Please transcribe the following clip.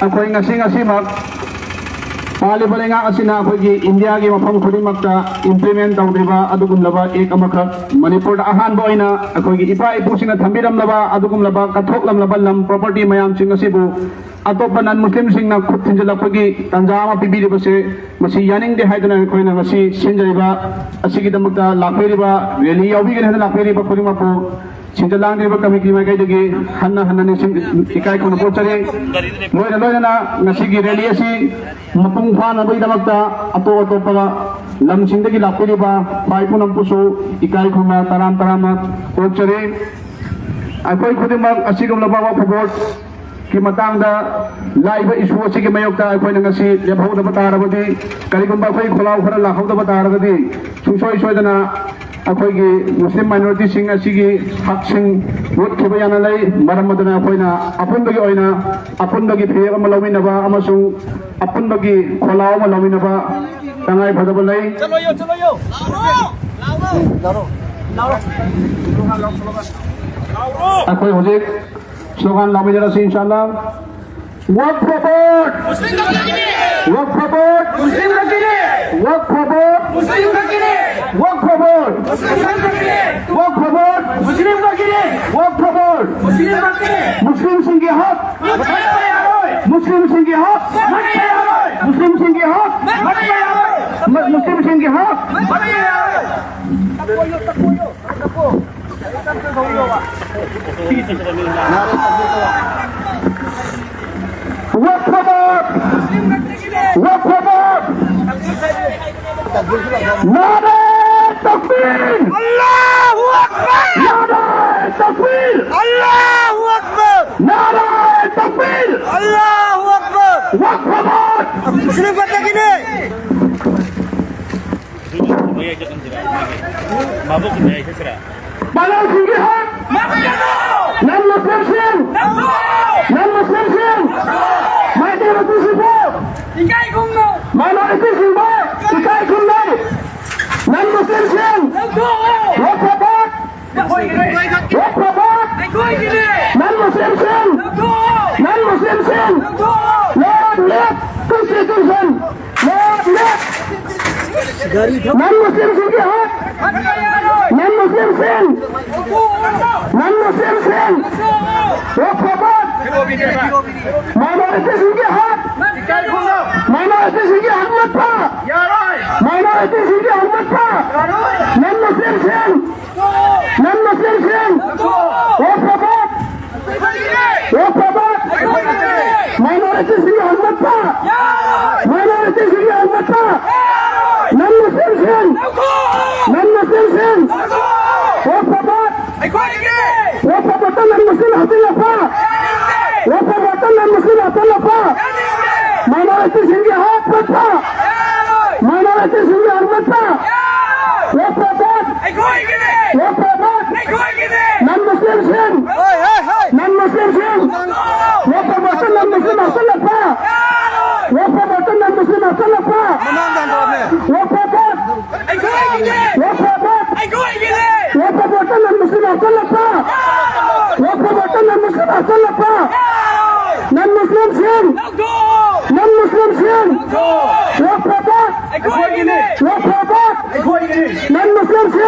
Ako'y ngasing-asimak Pali-pali nga kasi na ako'y India ki mapang kulimagta implement ang diba adugum laba ek amakak Manipur da ahan boy na ako'y ipa ipusing na thambiram laba adugum laba kathok lam laba lam property mayam sing asibu atop nan muslim sing na khut thinjala ako'y tanjama pibili base masi yaning de haidana ako'y na masi sinjaiba asigi damagta lakperiba rally yawi gena lakperiba kulimapu Sinjalang di ba kami kimay kay dagi hana ni ikay ko na po tsari loy na nasigi rally asi mapungpa na ba idamagta ato pala lamsing dagi lapiri ba pai po ng puso ikay ko na taram po tsari ako'y kudimag asigam labawa pabot kimatang da live isu asigi mayokta ako'y nangasi yabaw da batara ba di kaligong ba ako'y kulaw kara lakaw da batara ba di susoy na ako'y Muslim minority sing asigi hak sing vote kibayana lay maram madana ako'y na apun bagi oy na apun bagi piya malawin na ba amasung apun bagi kolaw malawin na ba tangay padabalay chaloyo ako'y hujik slogan lamin nila si inshallah work for vote Muslim Rakine work for vote Muslim Rakine work for vote Muslim Rakine work for vote Muslim Rakine work for vote Muslim Rakine work for vote Muslim Rakine Muslim Singh ke hak Muslim Singh ke hak Muslim Singh ke hak Muslim Singh ke hak work for vote work for vote Nare Takbir Allahu Akbar Nare Takbir Allahu Akbar Nare Takbir Allahu Akbar work for vote Muslim Rakine Balang Singh hak non Muslim Singh non-Muslim Singh minority Singh ikay kumno minority Singh ikay kumno non-Muslim Singh work for vote work for vote non-Muslim Singh non-Muslim Singh Lord left Constitution Lord left non-Muslim Singh ke hak non-Muslim Singh non-Muslim Singh work for vote minority Singh ke hak minority Singh ke hak mat pa minority Singh ke hak mat pa non-Muslim Singh non-Muslim Singh work for vote minority Singh ke hak mat pa minority Singh ke hak mat pa non-Muslim Singh non-Muslim Singh work for vote non-Muslim hasil apa work for vote non-Muslim hasil apa minority Singh ke hak mat pa minority Singh ke hak mat pa work for vote non-Muslim Singh non-Muslim Singh work for vote non-Muslim hasil apa work for vote non-Muslim hasil apa work for vote non-Muslim hasil apa work for vote non-Muslim hasil apa non-Muslim Singh non-Muslim Singh work for vote non-Muslim Singh